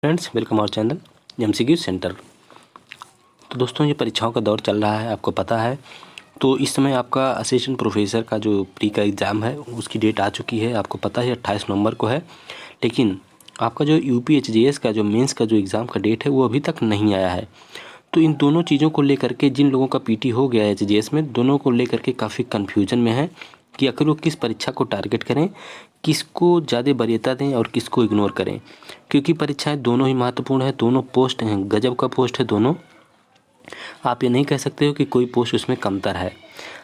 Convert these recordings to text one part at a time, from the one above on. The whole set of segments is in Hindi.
Friends, welcome our channel MCQ centre. तो दोस्तों, ये परीक्षाओं का दौर चल रहा है, आपको पता है। तो इस समय आपका असिस्टेंट प्रोफेसर का जो प्री का एग्ज़ाम है उसकी डेट आ चुकी है, आपको पता है 28 नवंबर को है। लेकिन आपका जो यूपीएचजीएस का जो मेंस का जो एग्ज़ाम का डेट है वो अभी तक नहीं आया है। तो इन दोनों चीज़ों को लेकर के जिन लोगों का पीटी हो गया है एचजीएस में, दोनों को लेकर के काफ़ी कन्फ्यूजन में है कि आखिर वो किस परीक्षा को टारगेट करें, किसको ज़्यादा वरीयता दें और किसको इग्नोर करें। क्योंकि परीक्षाएं दोनों ही महत्वपूर्ण है, दोनों पोस्ट हैं, गजब का पोस्ट है दोनों। आप ये नहीं कह सकते हो कि कोई पोस्ट उसमें कमतर है।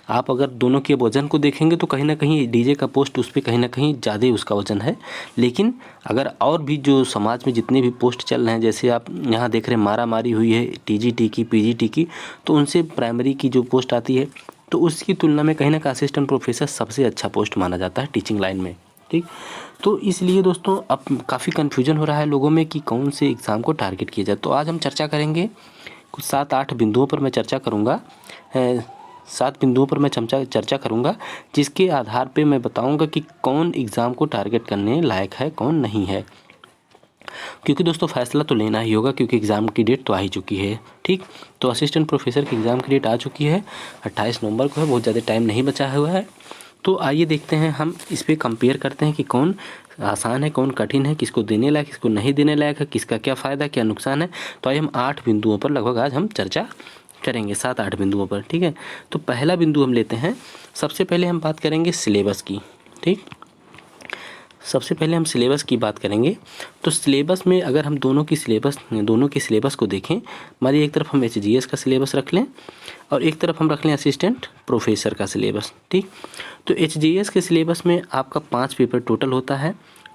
आप अगर दोनों के वज़न को देखेंगे तो कहीं ना कहीं डीजे का पोस्ट उस पर कहीं ना कहीं ज़्यादा ही उसका वज़न है। लेकिन अगर और भी जो समाज में जितने भी पोस्ट चल रहे हैं, जैसे आप यहाँ देख रहे हैं मारा मारी हुई है टीजीटी की, पीजीटी की, तो उनसे प्राइमरी की जो पोस्ट आती है तो उसकी तुलना में कहीं ना कहीं असिस्टेंट प्रोफेसर सबसे अच्छा पोस्ट माना जाता है टीचिंग लाइन में। ठीक, तो इसलिए दोस्तों अब काफ़ी कन्फ्यूजन हो रहा है लोगों में कि कौन से एग्ज़ाम को टारगेट किया जाए। तो आज हम चर्चा करेंगे कुछ 7-8 बिंदुओं पर मैं चर्चा करूँगा। 7 बिंदुओं पर मैं चर्चा करूँगा, जिसके आधार पे मैं बताऊँगा कि कौन एग्ज़ाम को टारगेट करने लायक है, कौन नहीं है। क्योंकि दोस्तों फैसला तो लेना ही होगा, क्योंकि एग्ज़ाम की डेट तो आ ही चुकी है। ठीक, तो असिस्टेंट प्रोफेसर की एग्ज़ाम की डेट आ चुकी है, 28 नवंबर को है, बहुत ज़्यादा टाइम नहीं बचा हुआ है। तो आइए देखते हैं, हम इस पर कंपेयर करते हैं कि कौन आसान है, कौन कठिन है, किसको देने लायक, किसको नहीं देने लायक है, किसका क्या फ़ायदा क्या नुकसान है। तो आइए हम 8 बिंदुओं पर लगभग आज हम चर्चा करेंगे, 7-8 बिंदुओं पर। ठीक है, तो पहला बिंदु हम लेते हैं। सबसे पहले हम बात करेंगे सिलेबस की। ठीक, सबसे पहले हम सिलेबस की बात करेंगे। तो सिलेबस में अगर हम दोनों की सिलेबस को देखें, हमारी एक तरफ हम एचजीएस का सिलेबस रख लें और एक तरफ हम रख लें असिस्टेंट प्रोफेसर का सिलेबस। ठीक, तो एचजीएस के सिलेबस में आपका 5 पेपर टोटल होता है,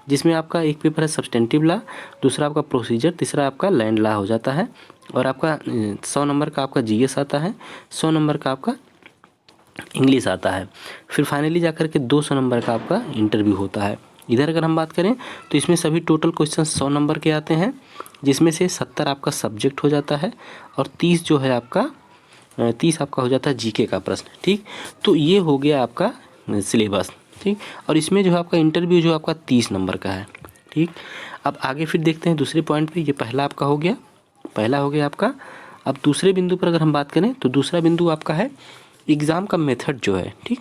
जिसमें आपका एक पेपर है सब्सटेंटिव लॉ, दूसरा आपका प्रोसीजर, तीसरा आपका लैंड लॉ हो जाता है, और आपका 100 नंबर का आपका जीएस आता है, 100 नंबर का आपका इंग्लिश आता है। फिर फाइनली जाकर के 200 नंबर का आपका इंटरव्यू होता है। इधर अगर हम बात करें तो इसमें सभी टोटल क्वेश्चन 100 नंबर के आते हैं, जिसमें से 70 आपका सब्जेक्ट हो जाता है और 30 जो है आपका 30 आपका हो जाता है जीके का प्रश्न। ठीक, तो ये हो गया आपका सिलेबस। ठीक, और इसमें जो है आपका इंटरव्यू जो आपका 30 नंबर का है। ठीक, अब आगे फिर देखते हैं दूसरे पॉइंट पे। ये पहला आपका हो गया, पहला हो गया आपका। अब दूसरे बिंदु पर अगर हम बात करें तो दूसरा बिंदु आपका है एग्ज़ाम का मेथड जो है। ठीक,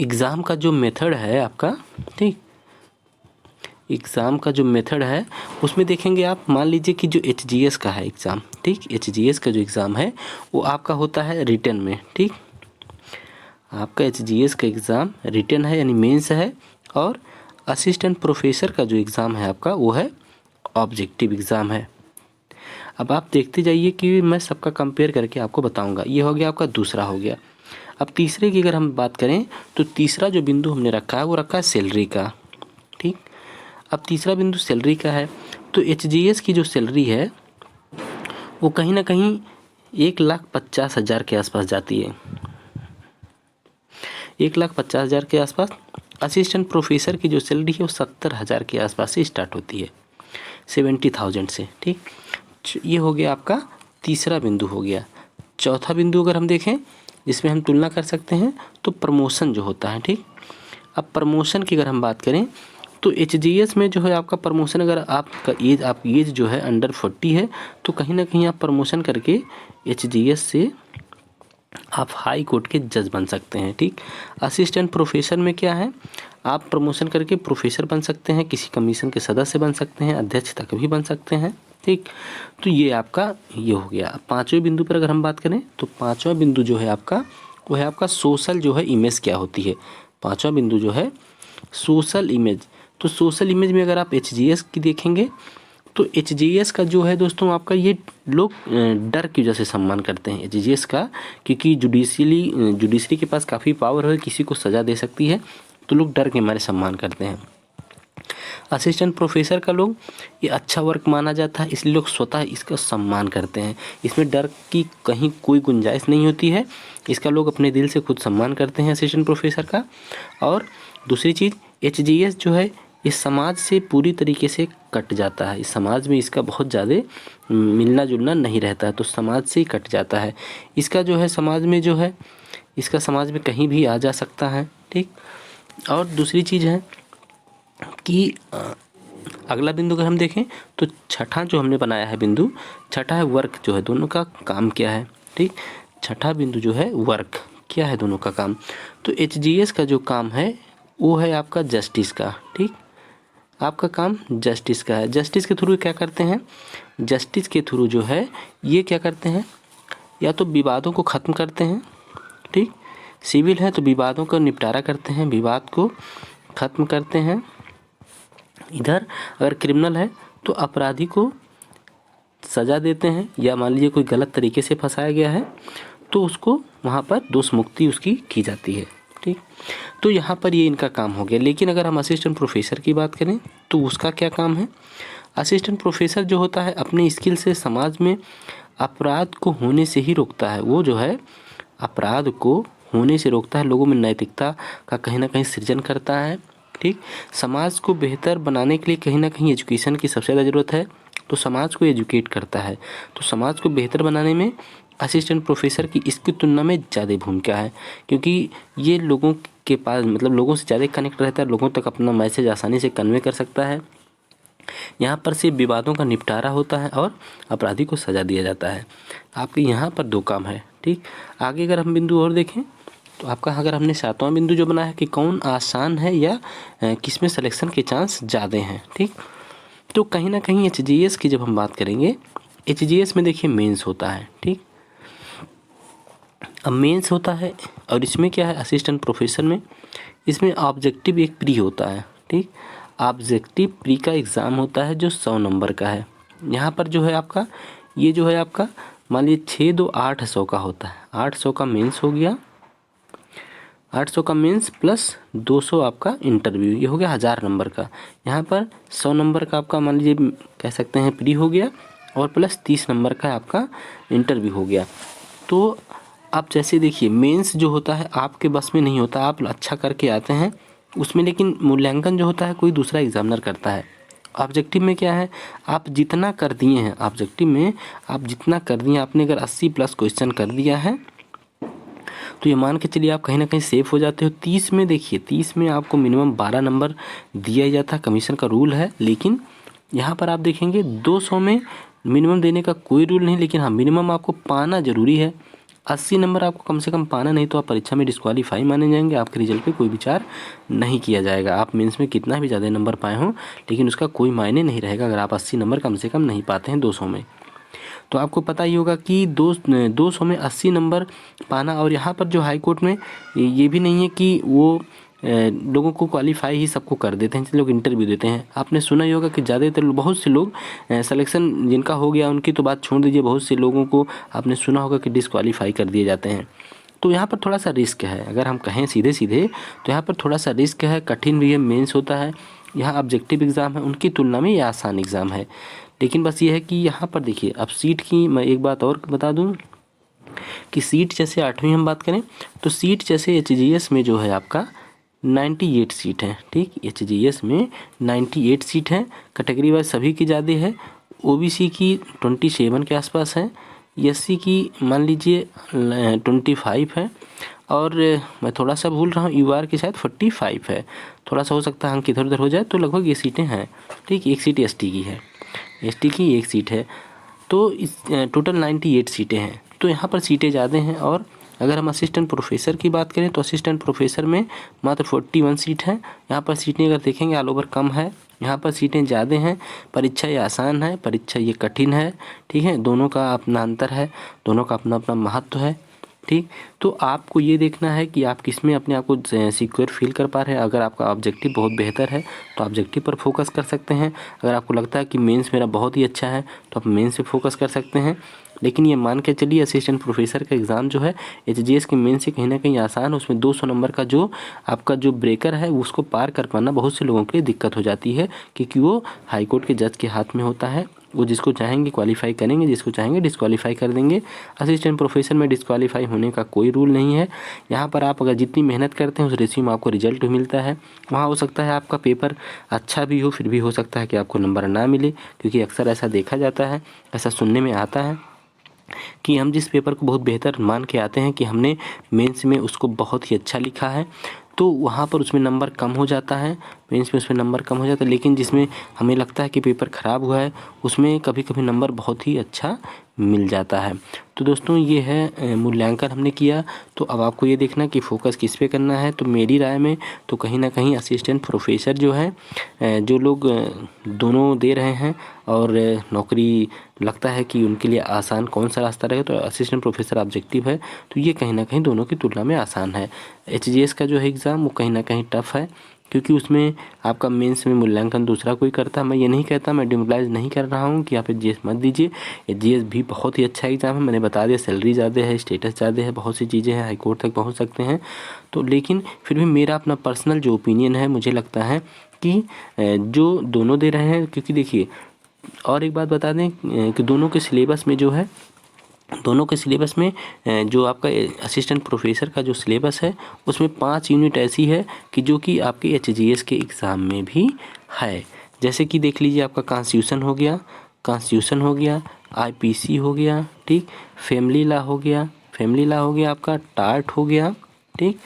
एग्ज़ाम का जो मेथड है आपका, ठीक, एग्ज़ाम का जो मेथड है उसमें देखेंगे आप, मान लीजिए कि जो एचजीएस का है एग्ज़ाम, ठीक, एचजीएस का जो एग्ज़ाम है वो आपका होता है रिटन में। ठीक, आपका एचजीएस का एग्ज़ाम रिटन है यानी मेंस है, और असिस्टेंट प्रोफेसर का जो एग्ज़ाम है आपका वो है ऑब्जेक्टिव एग्ज़ाम है। अब आप देखते जाइए कि मैं सबका कंपेयर करके आपको बताऊंगा। ये हो गया आपका दूसरा हो गया। अब तीसरे की अगर हम बात करें तो तीसरा जो बिंदु हमने रखा है वो रखा है सैलरी का। ठीक, अब तीसरा बिंदु सैलरी का है। तो एचजीएस की जो सैलरी है वो कहीं ना कहीं 1,50,000 के आसपास जाती है, 1,50,000 के आसपास। असिस्टेंट प्रोफेसर की जो सैलरी है वो 70,000 के आसपास से स्टार्ट होती है, 70,000 से। ठीक, ये हो गया आपका तीसरा बिंदु हो गया। चौथा बिंदु अगर हम देखें जिसमें हम तुलना कर सकते हैं तो प्रमोशन जो होता है। ठीक, अब प्रमोशन की अगर हम बात करें तो एचजीएस में जो है आपका प्रमोशन, अगर आपका एज जो है अंडर 40 है तो कहीं ना कहीं आप प्रमोशन करके एचजीएस से आप हाई कोर्ट के जज बन सकते हैं। ठीक, असिस्टेंट प्रोफेसर में क्या है, आप प्रमोशन करके प्रोफेसर बन सकते हैं, किसी कमीशन के सदस्य बन सकते हैं, अध्यक्ष तक भी बन सकते हैं। ठीक, तो ये आपका ये हो गया। पांचवें बिंदु पर अगर हम बात करें तो पांचवा बिंदु जो है आपका वो है आपका सोशल जो है इमेज क्या होती है। पांचवा बिंदु जो है सोशल इमेज। तो सोशल इमेज में अगर आप एचजीएस की देखेंगे तो एचजीएस का जो है दोस्तों आपका, ये लोग डर की वजह से सम्मान करते हैं एचजीएस का, क्योंकि जुडिशरी के पास काफ़ी पावर है, किसी को सज़ा दे सकती है, तो लोग डर के मारे सम्मान करते हैं। असिस्टेंट प्रोफेसर का लोग ये अच्छा वर्क माना जाता है, इसलिए लोग स्वतः इसका सम्मान करते हैं। इसमें डर की कहीं कोई गुंजाइश नहीं होती है, इसका लोग अपने दिल से खुद सम्मान करते हैं असिस्टेंट प्रोफेसर का। और दूसरी चीज़, एचजीएस जो है इस समाज से पूरी तरीके से कट जाता है, इस समाज में इसका बहुत ज़्यादा मिलना जुलना नहीं रहता है, तो समाज से ही कट जाता है। इसका जो है समाज में जो है इसका समाज में कहीं भी आ जा सकता है। ठीक, और दूसरी चीज़ है कि अगला बिंदु अगर हम देखें तो छठा जो हमने बनाया है बिंदु, छठा है वर्क जो है, दोनों का काम क्या है, ठीक। छठा बिंदु जो है वर्क, क्या है दोनों का काम। तो एचजीएस का जो काम है वो है आपका जस्टिस का, ठीक। आपका काम जस्टिस का है। जस्टिस के थ्रू क्या करते हैं, जस्टिस के थ्रू जो है ये क्या करते हैं, या तो विवादों को ख़त्म करते हैं, ठीक। सिविल है तो विवादों का निपटारा करते हैं, विवाद को ख़त्म करते हैं। इधर अगर क्रिमिनल है तो अपराधी को सज़ा देते हैं, या मान लीजिए कोई गलत तरीके से फंसाया गया है तो उसको वहाँ पर दोष मुक्ति उसकी की जाती है, ठीक। तो यहाँ पर ये इनका काम हो गया। लेकिन अगर हम असिस्टेंट प्रोफेसर की बात करें तो उसका क्या काम है। असिस्टेंट प्रोफेसर जो होता है अपने स्किल से समाज में अपराध को होने से ही रोकता है। वो जो है अपराध को होने से रोकता है, लोगों में नैतिकता का कहीं ना कहीं सृजन करता है, ठीक। समाज को बेहतर बनाने के लिए कहीं ना कहीं एजुकेशन की सबसे ज़्यादा ज़रूरत है, तो समाज को एजुकेट करता है। तो समाज को बेहतर बनाने में असिस्टेंट प्रोफेसर की इसकी तुलना में ज़्यादा भूमिका है, क्योंकि ये लोगों के पास मतलब लोगों से ज़्यादा कनेक्ट रहता है, लोगों तक अपना मैसेज आसानी से कन्वे कर सकता है। यहाँ पर से विवादों का निपटारा होता है और अपराधी को सज़ा दिया जाता है। आपके यहाँ पर दो काम है, ठीक। आगे अगर हम बिंदु और देखें तो आपका अगर हमने सातवां बिंदु जो बना है कि कौन आसान है या किसमें सिलेक्शन के चांस ज़्यादा हैं, ठीक। तो कहीं ना कहीं एचजीएस की जब हम बात करेंगे, एचजीएस में देखिए मेंस होता है, ठीक। अब मेंस होता है और इसमें क्या है असिस्टेंट प्रोफेसर में, इसमें ऑब्जेक्टिव एक प्री होता है, ठीक। ऑब्जेक्टिव प्री का एग्ज़ाम होता है जो 100 नंबर का है। यहाँ पर जो है आपका ये जो है आपका मान लीजिए 6 2 800 का होता है। 800 का मेंस हो गया, 800 का मेंस प्लस 200 आपका इंटरव्यू, ये हो गया 1000 नंबर का। यहाँ पर 100 नंबर का आपका मान लीजिए कह सकते हैं प्री हो गया और प्लस 30 नंबर का आपका इंटरव्यू हो गया। तो आप जैसे देखिए मेंस जो होता है आपके बस में नहीं होता, आप अच्छा करके आते हैं उसमें, लेकिन मूल्यांकन जो होता है कोई दूसरा एग्जामिनर करता है। ऑब्जेक्टिव में क्या है, आप जितना कर दिए हैं, ऑब्जेक्टिव में आप जितना कर दिए, आपने अगर 80 प्लस क्वेश्चन कर दिया है तो ये मान के चलिए आप कहीं ना कहीं सेफ हो जाते हो। 30 में देखिए 30 में आपको मिनिमम 12 नंबर दिया ही जाता है, कमीशन का रूल है। लेकिन यहाँ पर आप देखेंगे 200 में मिनिमम देने का कोई रूल नहीं, लेकिन हाँ मिनिमम आपको पाना ज़रूरी है। 80 नंबर आपको कम से कम पाना, नहीं तो आप परीक्षा में डिस्क्वालीफाई माने जाएंगे, आपके रिजल्ट पे कोई विचार नहीं किया जाएगा। आप मेंस में कितना भी ज़्यादा नंबर पाए हों लेकिन उसका कोई मायने नहीं रहेगा अगर आप 80 नंबर कम से कम नहीं पाते हैं 200 में। तो आपको पता ही होगा कि 200 में 80 नंबर पाना, और यहाँ पर जो हाई कोर्ट में ये भी नहीं है कि वो लोगों को क्वालिफाई ही सबको कर देते हैं, लोग इंटरव्यू देते हैं। आपने सुना ही होगा कि ज़्यादातर बहुत से लोग सिलेक्शन जिनका हो गया उनकी तो बात छोड़ दीजिए, बहुत से लोगों को आपने सुना होगा कि डिस्क्वालीफाई कर दिए जाते हैं। तो यहाँ पर थोड़ा सा रिस्क है, अगर हम कहें सीधे सीधे तो यहाँ पर थोड़ा सा रिस्क है, कठिन भी है। मेंस होता है, यहाँ ऑब्जेक्टिव एग्ज़ाम है, उनकी तुलना में ये आसान एग्ज़ाम है। लेकिन बस ये है कि यहाँ पर देखिए अब सीट की मैं एक बात और बता दूँ कि सीट जैसे 8वीं हम बात करें तो सीट जैसे एचजीएस में जो है आपका 98 सीट है, ठीक। एचजीएस में 98 सीट है, कैटेगरी वाइज सभी की ज़्यादा है। ओबीसी की 27 के आसपास है, एससी की मान लीजिए 25 है, और मैं थोड़ा सा भूल रहा हूँ यूआर की शायद 45 है, थोड़ा सा हो सकता है अंक इधर उधर हो जाए, तो लगभग ये सीटें हैं, ठीक। एक सीट एसटी की है, एसटी की एक सीट है, तो इस टोटल 98 सीटें हैं। तो यहाँ पर सीटें ज़्यादा हैं। और अगर हम असिस्टेंट प्रोफेसर की बात करें तो असिस्टेंट प्रोफेसर में मात्र 41 सीट है। यहाँ पर सीटें अगर देखेंगे ऑल ओवर कम है, यहाँ पर सीटें ज़्यादा हैं। परीक्षा ये आसान है, परीक्षा ये कठिन है, ठीक है। दोनों का अपना अंतर है, दोनों का अपना अपना महत्व है, ठीक। तो आपको ये देखना है कि आप किस में अपने आप को सिक्योर फील कर पा रहे हैं। अगर आपका ऑब्जेक्टिव बहुत बेहतर है तो ऑब्जेक्टिव पर फोकस कर सकते हैं। अगर आपको लगता है कि मेंस मेरा बहुत ही अच्छा है तो आप मेंस पे फोकस कर सकते हैं। लेकिन ये मान के चलिए असिस्टेंट प्रोफेसर का एग्ज़ाम जो है एचजीएस के मेंस से कहीं ना कहीं आसान है। उसमें 200 नंबर का जो आपका जो ब्रेकर है उसको पार कर पाना बहुत से लोगों के लिए दिक्कत हो जाती है, क्योंकि वो हाई कोर्ट के जज के हाथ में होता है। वो जिसको चाहेंगे क्वालिफाई करेंगे, जिसको चाहेंगे डिस्क्वालीफाई कर देंगे। असिस्टेंट प्रोफेसर में डिस्क्वालीफाई होने का कोई रूल नहीं है। यहाँ पर आप अगर जितनी मेहनत करते हैं उस रेशियो में आपको रिजल्ट भी मिलता है। वहाँ हो सकता है आपका पेपर अच्छा भी हो, फिर भी हो सकता है कि आपको नंबर ना मिले, क्योंकि अक्सर ऐसा देखा जाता है, ऐसा सुनने में आता है कि हम जिस पेपर को बहुत बेहतर मान के आते हैं कि हमने मेंस में उसको बहुत ही अच्छा लिखा है, तो वहाँ पर उसमें नंबर कम हो जाता है, मेंस में उसमें नंबर कम हो जाता है। लेकिन जिसमें हमें लगता है कि पेपर ख़राब हुआ है उसमें कभी कभी नंबर बहुत ही अच्छा मिल जाता है। तो दोस्तों ये है मूल्यांकन हमने किया। तो अब आपको ये देखना कि फ़ोकस किस पे करना है। तो मेरी राय में तो कहीं ना कहीं असिस्टेंट प्रोफेसर जो है, जो लोग दोनों दे रहे हैं और नौकरी लगता है कि उनके लिए आसान कौन सा रास्ता रहेगा, तो असिस्टेंट प्रोफेसर ऑब्जेक्टिव है, तो ये कहीं ना कहीं दोनों की तुलना में आसान है। HGS का जो है एग्ज़ाम वो कहीं ना कहीं टफ़ है, क्योंकि उसमें आपका मेंस में मूल्यांकन दूसरा कोई करता है। मैं ये नहीं कहता, मैं डिमोरलाइज़ नहीं कर रहा हूँ कि आप HGS मत दीजिए। HGS भी बहुत ही अच्छा एग्ज़ाम है, मैंने बता दिया, सैलरी ज़्यादा है, स्टेटस ज़्यादा है, बहुत सी चीज़ें हैं, हाई कोर्ट तक पहुँच सकते हैं। तो लेकिन फिर भी मेरा अपना पर्सनल जो ओपिनियन है, मुझे लगता है कि जो दोनों दे रहे हैं, क्योंकि देखिए और एक बात बता दें कि दोनों के सिलेबस में जो है, दोनों के सिलेबस में जो आपका असिस्टेंट प्रोफेसर का जो सिलेबस है उसमें 5 यूनिट ऐसी है कि जो कि आपके HGS के एग्ज़ाम में भी है। जैसे कि देख लीजिए, आपका कॉन्स्टिट्यूशन हो गया, IPC हो गया, ठीक, फैमिली लॉ हो गया, आपका टार्ट हो गया, ठीक,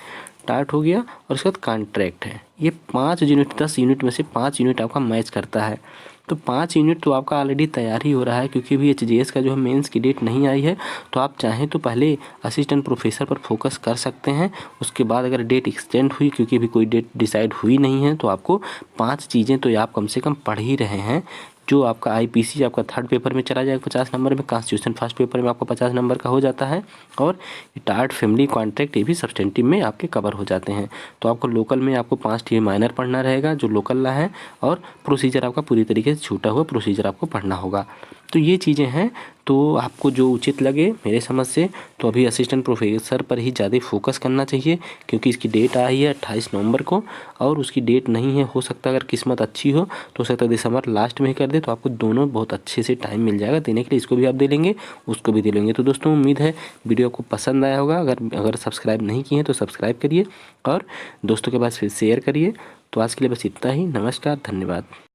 टार्ट हो गया, और उसके बाद कॉन्ट्रैक्ट है। ये 5 यूनिट, 10 यूनिट में से 5 यूनिट आपका मैच करता है। तो 5 यूनिट तो आपका ऑलरेडी तैयार ही हो रहा है, क्योंकि अभी HGS का जो है मेंस की डेट नहीं आई है। तो आप चाहें तो पहले असिस्टेंट प्रोफेसर पर फोकस कर सकते हैं। उसके बाद अगर डेट एक्सटेंड हुई, क्योंकि अभी कोई डेट डिसाइड हुई नहीं है, तो आपको 5 चीज़ें तो आप कम से कम पढ़ ही रहे हैं। जो आपका IPC आपका 3rd पेपर में चला जाएगा 50 नंबर में, कॉन्स्टिट्यूशन 1st पेपर में आपको 50 नंबर का हो जाता है, और टार्ट, फैमिली, कॉन्ट्रैक्ट ये भी सब्सटेंटिव में आपके कवर हो जाते हैं। तो आपको लोकल में आपको 5 टी माइनर पढ़ना रहेगा जो लोकल ला है, और प्रोसीजर आपका पूरी तरीके से छूटा हुआ प्रोसीजर आपको पढ़ना होगा। तो ये चीज़ें हैं, तो आपको जो उचित लगे मेरे समझ से, तो अभी असिस्टेंट प्रोफेसर पर ही ज़्यादा फोकस करना चाहिए, क्योंकि इसकी डेट आई है 28 नवंबर को, और उसकी डेट नहीं है, हो सकता है अगर किस्मत अच्छी हो तो सकता है दिसंबर लास्ट में ही कर दे, तो आपको दोनों बहुत अच्छे से टाइम मिल जाएगा देने के लिए। इसको भी आप दे लेंगे, उसको भी दे लेंगे। तो दोस्तों उम्मीद है वीडियो को पसंद आया होगा। अगर सब्सक्राइब नहीं किए हैं तो सब्सक्राइब करिए और दोस्तों के पास फिर शेयर करिए। तो आज के लिए बस इतना ही। नमस्कार, धन्यवाद।